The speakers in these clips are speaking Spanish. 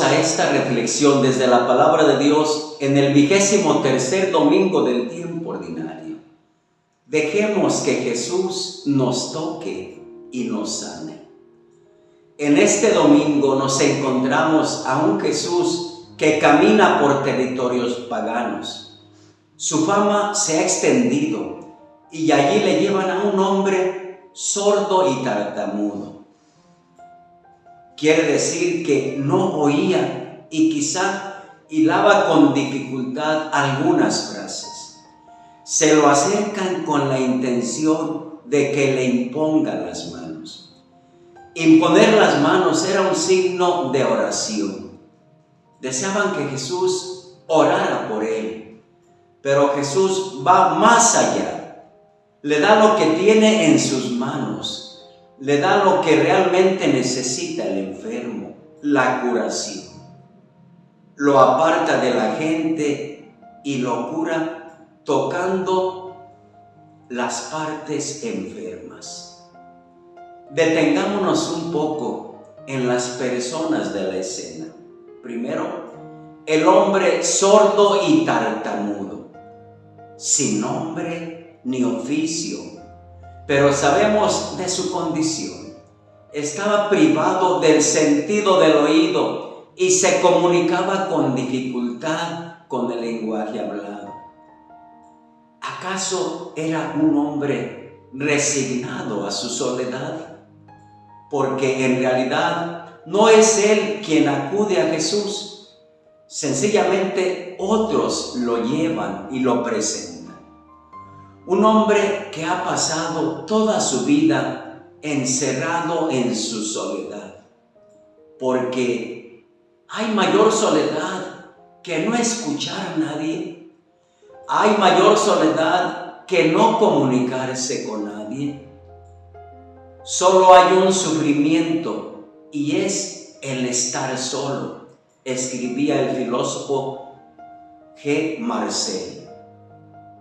Bienvenidos a esta reflexión desde la palabra de Dios en el 23º domingo del tiempo ordinario. Dejemos que Jesús nos toque y nos sane. En este domingo nos encontramos a un Jesús que camina por territorios paganos. Su fama se ha extendido y allí le llevan a un hombre sordo y tartamudo. Quiere decir que no oía y quizá hilaba con dificultad algunas frases. Se lo acercan con la intención de que le impongan las manos. Imponer las manos era un signo de oración. Deseaban que Jesús orara por él, pero Jesús va más allá. Le da lo que tiene en sus manos. Le da lo que realmente necesita el enfermo, la curación. Lo aparta de la gente y lo cura tocando las partes enfermas. Detengámonos un poco en las personas de la escena. Primero, el hombre sordo y tartamudo, sin nombre ni oficio, pero sabemos de su condición. Estaba privado del sentido del oído y se comunicaba con dificultad con el lenguaje hablado. ¿Acaso era un hombre resignado a su soledad? Porque en realidad no es él quien acude a Jesús. Sencillamente otros lo llevan y lo presentan. Un hombre que ha pasado toda su vida encerrado en su soledad, porque hay mayor soledad que no escuchar a nadie, hay mayor soledad que no comunicarse con nadie. Solo hay un sufrimiento y es el estar solo, escribía el filósofo G. Marcel.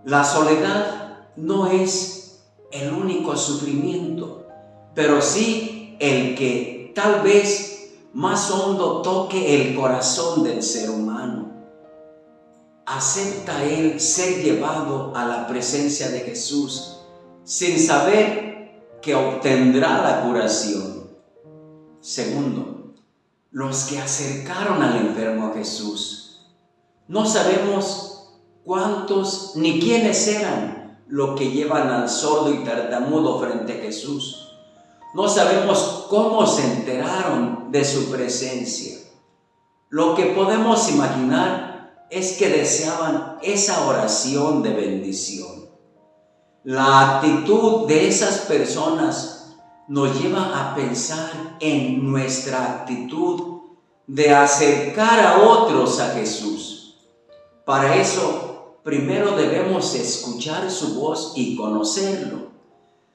La soledad no es el único sufrimiento, pero sí el que tal vez más hondo toque el corazón del ser humano. ¿Acepta él ser llevado a la presencia de Jesús sin saber que obtendrá la curación? Segundo, los que acercaron al enfermo a Jesús. No sabemos cuántos ni quiénes eran lo que llevan al sordo y tartamudo frente a Jesús. No sabemos cómo se enteraron de su presencia. Lo que podemos imaginar es que deseaban esa oración de bendición. La actitud de esas personas nos lleva a pensar en nuestra actitud de acercar a otros a Jesús. Para eso, primero debemos escuchar su voz y conocerlo.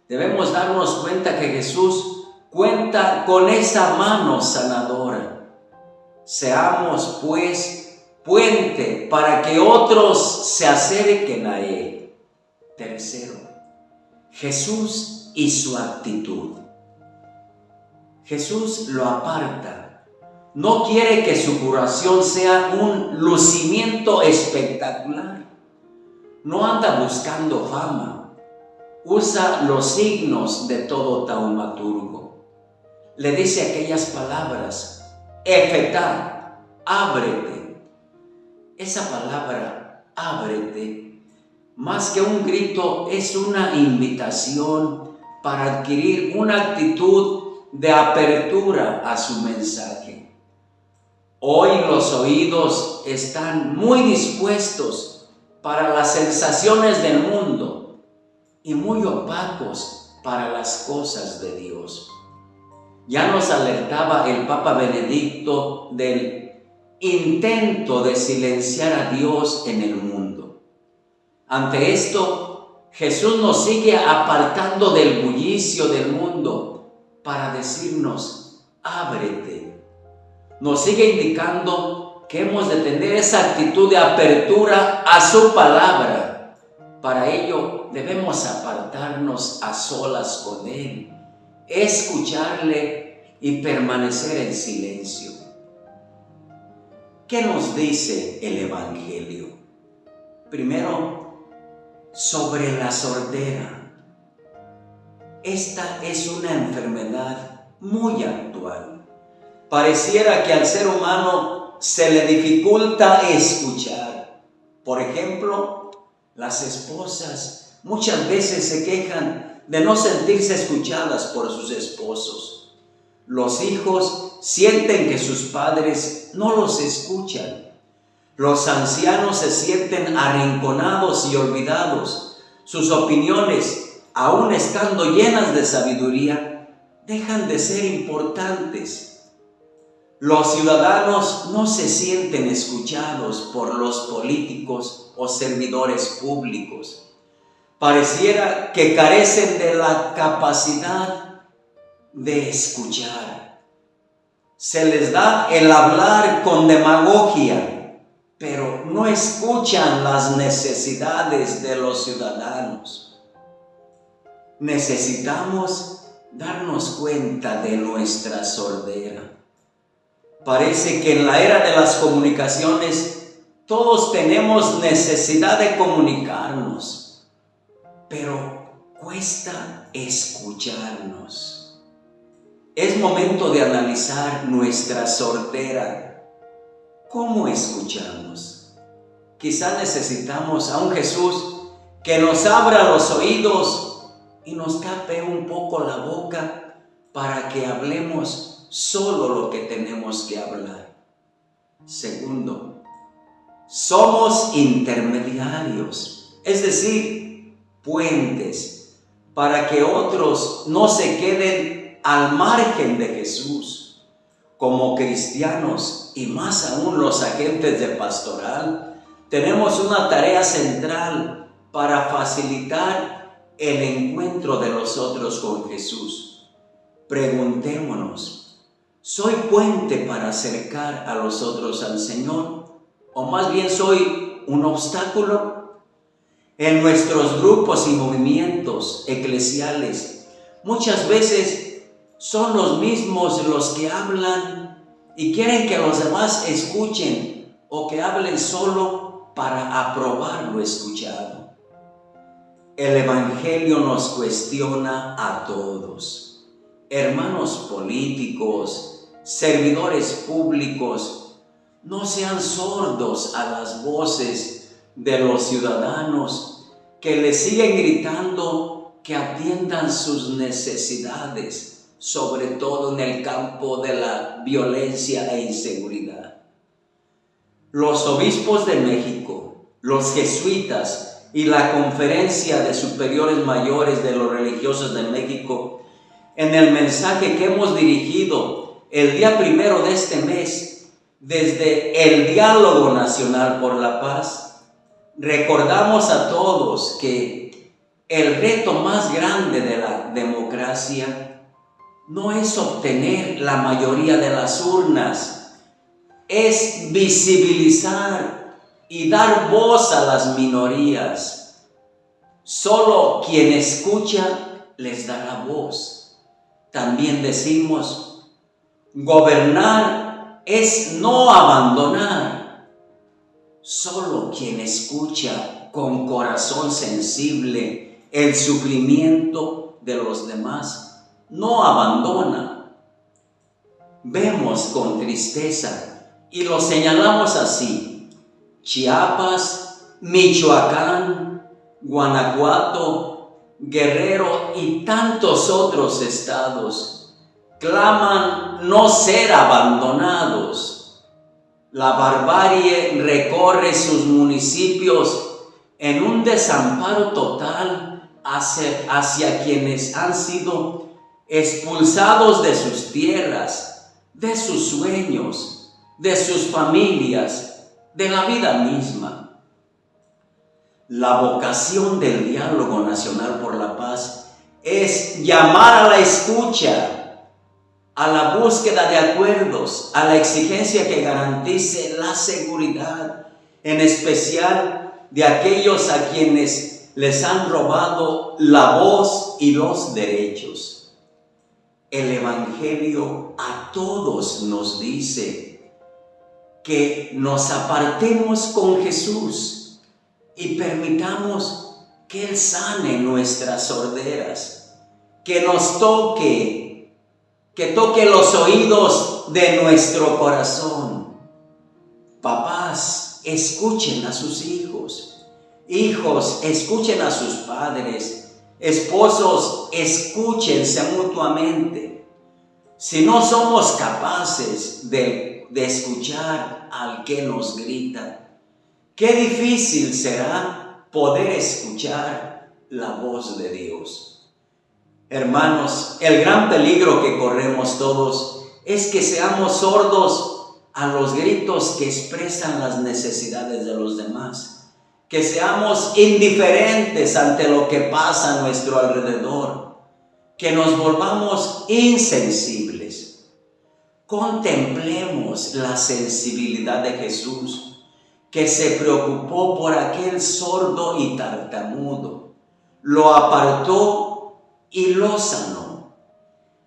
Debemos darnos cuenta que Jesús cuenta con esa mano sanadora. Seamos, pues, puente para que otros se acerquen a Él. Tercero, Jesús y su actitud. Jesús lo aparta. No quiere que su curación sea un lucimiento espectacular. No anda buscando fama, usa los signos de todo taumaturgo. Le dice aquellas palabras, Efetá, ábrete. Esa palabra, ábrete, más que un grito, es una invitación para adquirir una actitud de apertura a su mensaje. Hoy los oídos están muy dispuestos para las sensaciones del mundo y muy opacos para las cosas de Dios. Ya nos alertaba el Papa Benedicto del intento de silenciar a Dios en el mundo. Ante esto, Jesús nos sigue apartando del bullicio del mundo para decirnos, ábrete. Nos sigue indicando que hemos de tener esa actitud de apertura a su palabra. Para ello debemos apartarnos a solas con Él, escucharle y permanecer en silencio. ¿qué nos dice el Evangelio? Primero, sobre la sordera. Esta es una enfermedad muy actual. Pareciera que al ser humano se le dificulta escuchar. Por ejemplo, las esposas muchas veces se quejan de no sentirse escuchadas por sus esposos. Los hijos sienten que sus padres no los escuchan. Los ancianos se sienten arrinconados y olvidados. Sus opiniones, aun estando llenas de sabiduría, dejan de ser importantes. Los ciudadanos no se sienten escuchados por los políticos o servidores públicos. Pareciera que carecen de la capacidad de escuchar. Se les da el hablar con demagogia, pero no escuchan las necesidades de los ciudadanos. Necesitamos darnos cuenta de nuestra sordera. Parece que en la era de las comunicaciones todos tenemos necesidad de comunicarnos, pero cuesta escucharnos. Es momento de analizar nuestra sordera. ¿Cómo escuchamos? Quizá necesitamos a un Jesús que nos abra los oídos y nos tape un poco la boca para que hablemos solo lo que tenemos que hablar. Segundo, somos intermediarios, es decir, puentes, para que otros no se queden al margen de Jesús. Como cristianos, y más aún los agentes de pastoral, tenemos una tarea central para facilitar el encuentro de los otros con Jesús. Preguntémonos, ¿soy puente para acercar a los otros al Señor? ¿O más bien soy un obstáculo? En nuestros grupos y movimientos eclesiales, muchas veces son los mismos los que hablan y quieren que los demás escuchen o que hablen solo para aprobar lo escuchado. El Evangelio nos cuestiona a todos. Hermanos políticos, servidores públicos, no sean sordos a las voces de los ciudadanos que les siguen gritando que atiendan sus necesidades, sobre todo en el campo de la violencia e inseguridad. Los obispos de México, los jesuitas y la Conferencia de Superiores Mayores de los Religiosos de México, en el mensaje que hemos dirigido el día 1 de este mes, desde el Diálogo Nacional por la Paz, recordamos a todos que el reto más grande de la democracia no es obtener la mayoría de las urnas, es visibilizar y dar voz a las minorías. Solo quien escucha les da la voz. También decimos, gobernar es no abandonar. Solo quien escucha con corazón sensible el sufrimiento de los demás no abandona. Vemos con tristeza y lo señalamos así: Chiapas, Michoacán, Guanajuato, Guerrero y tantos otros estados claman no ser abandonados. La barbarie recorre sus municipios en un desamparo total hacia quienes han sido expulsados de sus tierras, de sus sueños, de sus familias, de la vida misma. La vocación del Diálogo Nacional por la Paz es llamar a la escucha, a la búsqueda de acuerdos, a la exigencia que garantice la seguridad, en especial de aquellos a quienes les han robado la voz y los derechos. El Evangelio a todos nos dice: que nos apartemos con Jesús y permitamos que Él sane nuestras sorderas, que nos toque, que toque los oídos de nuestro corazón. Papás, escuchen a sus hijos. Hijos, escuchen a sus padres. Esposos, escúchense mutuamente. Si no somos capaces de escuchar al que nos grita, qué difícil será poder escuchar la voz de Dios. Hermanos, el gran peligro que corremos todos es que seamos sordos a los gritos que expresan las necesidades de los demás, que seamos indiferentes ante lo que pasa a nuestro alrededor, que nos volvamos insensibles. Contemplemos la sensibilidad de Jesús, que se preocupó por aquel sordo y tartamudo, lo apartó y lo sanó.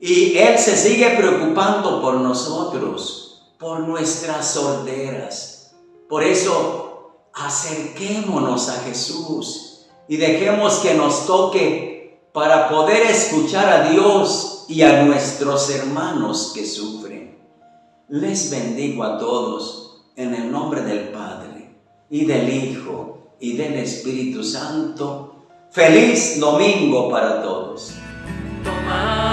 Y Él se sigue preocupando por nosotros, por nuestras sorderas. Por eso, acerquémonos a Jesús y dejemos que nos toque para poder escuchar a Dios y a nuestros hermanos que sufren. Les bendigo a todos en el nombre del Padre, y del Hijo, y del Espíritu Santo. ¡Feliz domingo para todos! Toma